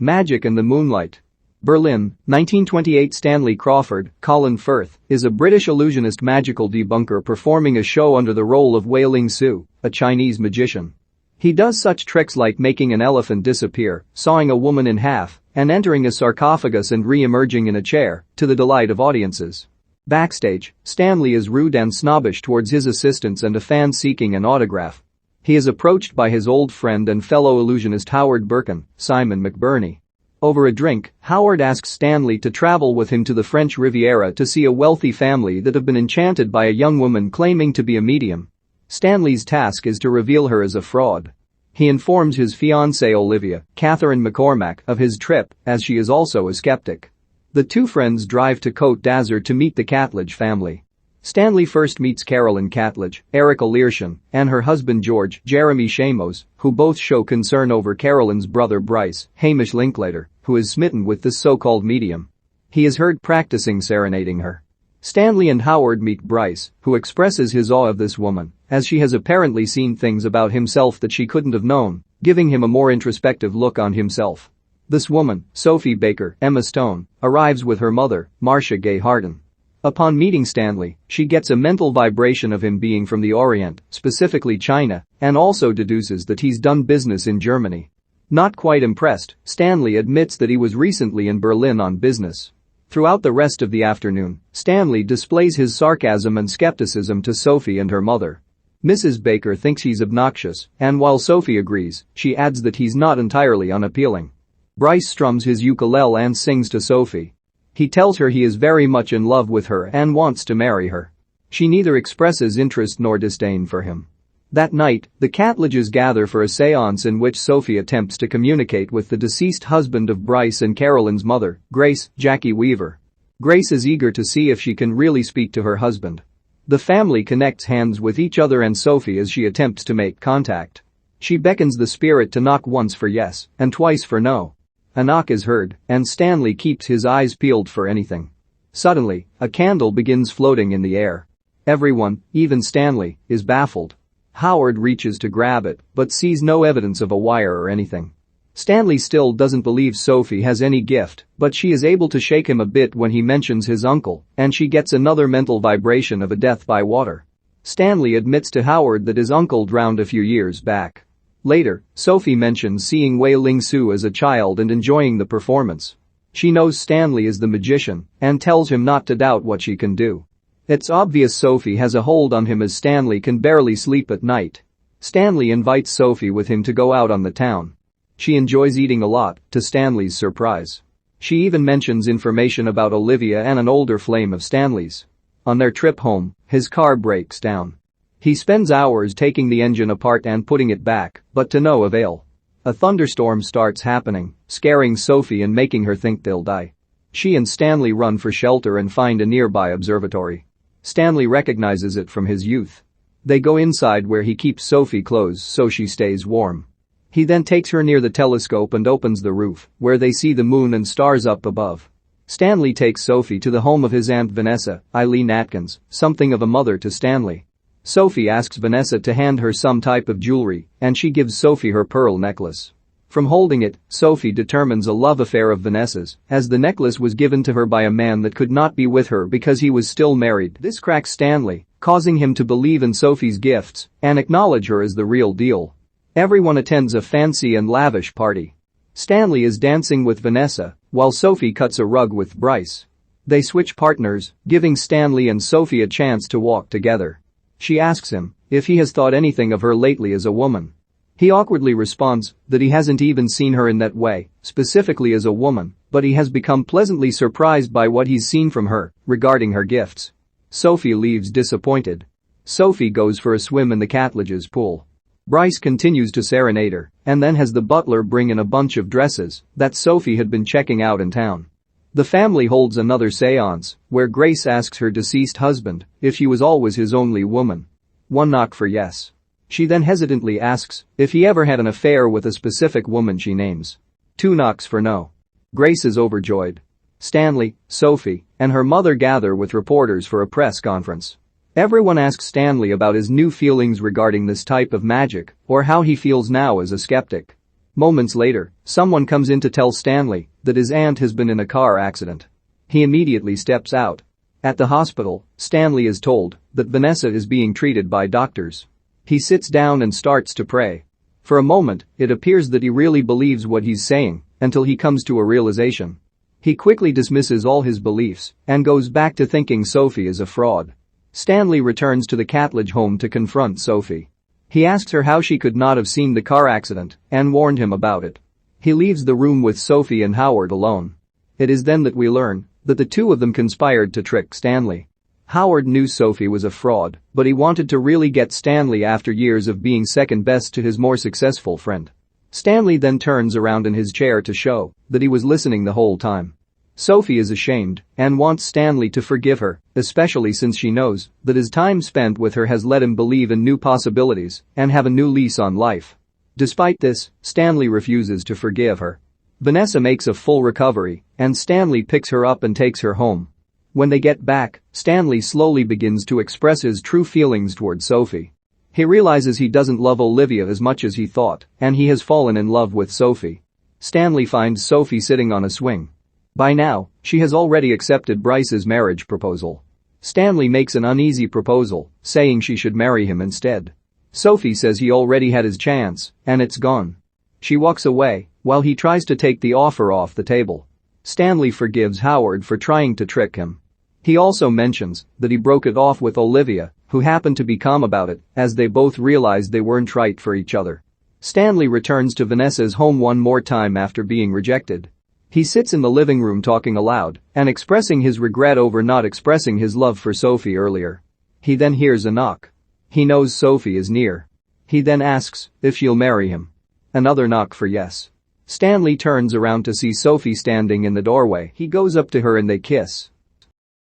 Magic and the Moonlight. Berlin, 1928. Stanley Crawford, Colin Firth, is a British illusionist magical debunker performing a show under the role of Wei Ling Su, a Chinese magician. He does such tricks like making an elephant disappear, sawing a woman in half, and entering a sarcophagus and re-emerging in a chair, to the delight of audiences. Backstage, Stanley is rude and snobbish towards his assistants and a fan seeking an autograph. He is approached by his old friend and fellow illusionist Howard Birkin, Simon McBurney. Over a drink, Howard asks Stanley to travel with him to the French Riviera to see a wealthy family that have been enchanted by a young woman claiming to be a medium. Stanley's task is to reveal her as a fraud. He informs his fiancée Olivia, Catherine McCormack, of his trip, as she is also a skeptic. The two friends drive to Côte d'Azur to meet the Catledge family. Stanley first meets Carolyn Catledge, Erica Leerhsen, and her husband George, Jeremy Shamos, who both show concern over Carolyn's brother Bryce, Hamish Linklater, who is smitten with this so-called medium. He is heard practicing serenading her. Stanley and Howard meet Bryce, who expresses his awe of this woman, as she has apparently seen things about himself that she couldn't have known, giving him a more introspective look on himself. This woman, Sophie Baker, Emma Stone, arrives with her mother, Marcia Gay Harden. Upon meeting Stanley, she gets a mental vibration of him being from the Orient, specifically China, and also deduces that he's done business in Germany. Not quite impressed, Stanley admits that he was recently in Berlin on business. Throughout the rest of the afternoon, Stanley displays his sarcasm and skepticism to Sophie and her mother. Mrs. Baker thinks he's obnoxious, and while Sophie agrees, she adds that he's not entirely unappealing. Bryce strums his ukulele and sings to Sophie. He tells her he is very much in love with her and wants to marry her. She neither expresses interest nor disdain for him. That night, the Catledges gather for a séance in which Sophie attempts to communicate with the deceased husband of Bryce and Carolyn's mother, Grace, Jacki Weaver. Grace is eager to see if she can really speak to her husband. The family connects hands with each other and Sophie as she attempts to make contact. She beckons the spirit to knock once for yes and twice for no. A knock is heard, and Stanley keeps his eyes peeled for anything. Suddenly, a candle begins floating in the air. Everyone, even Stanley, is baffled. Howard reaches to grab it, but sees no evidence of a wire or anything. Stanley still doesn't believe Sophie has any gift, but she is able to shake him a bit when he mentions his uncle, and she gets another mental vibration of a death by water. Stanley admits to Howard that his uncle drowned a few years back. Later, Sophie mentions seeing Wei Ling Su as a child and enjoying the performance. She knows Stanley is the magician and tells him not to doubt what she can do. It's obvious Sophie has a hold on him as Stanley can barely sleep at night. Stanley invites Sophie with him to go out on the town. She enjoys eating a lot, to Stanley's surprise. She even mentions information about Olivia and an older flame of Stanley's. On their trip home, his car breaks down. He spends hours taking the engine apart and putting it back, but to no avail. A thunderstorm starts happening, scaring Sophie and making her think they'll die. She and Stanley run for shelter and find a nearby observatory. Stanley recognizes it from his youth. They go inside where he keeps Sophie clothes so she stays warm. He then takes her near the telescope and opens the roof, where they see the moon and stars up above. Stanley takes Sophie to the home of his aunt Vanessa, Eileen Atkins, something of a mother to Stanley. Sophie asks Vanessa to hand her some type of jewelry, and she gives Sophie her pearl necklace. From holding it, Sophie determines a love affair of Vanessa's, as the necklace was given to her by a man that could not be with her because he was still married. This cracks Stanley, causing him to believe in Sophie's gifts and acknowledge her as the real deal. Everyone attends a fancy and lavish party. Stanley is dancing with Vanessa, while Sophie cuts a rug with Bryce. They switch partners, giving Stanley and Sophie a chance to walk together. She asks him if he has thought anything of her lately as a woman. He awkwardly responds that he hasn't even seen her in that way, specifically as a woman, but he has become pleasantly surprised by what he's seen from her regarding her gifts. Sophie leaves disappointed. Sophie goes for a swim in the Catledges' pool. Bryce continues to serenade her and then has the butler bring in a bunch of dresses that Sophie had been checking out in town. The family holds another séance where Grace asks her deceased husband if she was always his only woman. One knock for yes. She then hesitantly asks if he ever had an affair with a specific woman she names. Two knocks for no. Grace is overjoyed. Stanley, Sophie, and her mother gather with reporters for a press conference. Everyone asks Stanley about his new feelings regarding this type of magic or how he feels now as a skeptic. Moments later, someone comes in to tell Stanley that his aunt has been in a car accident. He immediately steps out. At the hospital, Stanley is told that Vanessa is being treated by doctors. He sits down and starts to pray. For a moment, it appears that he really believes what he's saying, until he comes to a realization. He quickly dismisses all his beliefs and goes back to thinking Sophie is a fraud. Stanley returns to the Catledge home to confront Sophie. He asks her how she could not have seen the car accident and warned him about it. He leaves the room with Sophie and Howard alone. It is then that we learn that the two of them conspired to trick Stanley. Howard knew Sophie was a fraud, but he wanted to really get Stanley after years of being second best to his more successful friend. Stanley then turns around in his chair to show that he was listening the whole time. Sophie is ashamed and wants Stanley to forgive her, especially since she knows that his time spent with her has let him believe in new possibilities and have a new lease on life. Despite this, Stanley refuses to forgive her. Vanessa makes a full recovery, and Stanley picks her up and takes her home. When they get back, Stanley slowly begins to express his true feelings toward Sophie. He realizes he doesn't love Olivia as much as he thought, and he has fallen in love with Sophie. Stanley finds Sophie sitting on a swing. By now, she has already accepted Bryce's marriage proposal. Stanley makes an uneasy proposal, saying she should marry him instead. Sophie says he already had his chance, and it's gone. She walks away, while he tries to take the offer off the table. Stanley forgives Howard for trying to trick him. He also mentions that he broke it off with Olivia, who happened to be calm about it, as they both realized they weren't right for each other. Stanley returns to Vanessa's home one more time after being rejected. He sits in the living room talking aloud and expressing his regret over not expressing his love for Sophie earlier. He then hears a knock. He knows Sophie is near. He then asks if she'll marry him. Another knock for yes. Stanley turns around to see Sophie standing in the doorway. He goes up to her and they kiss.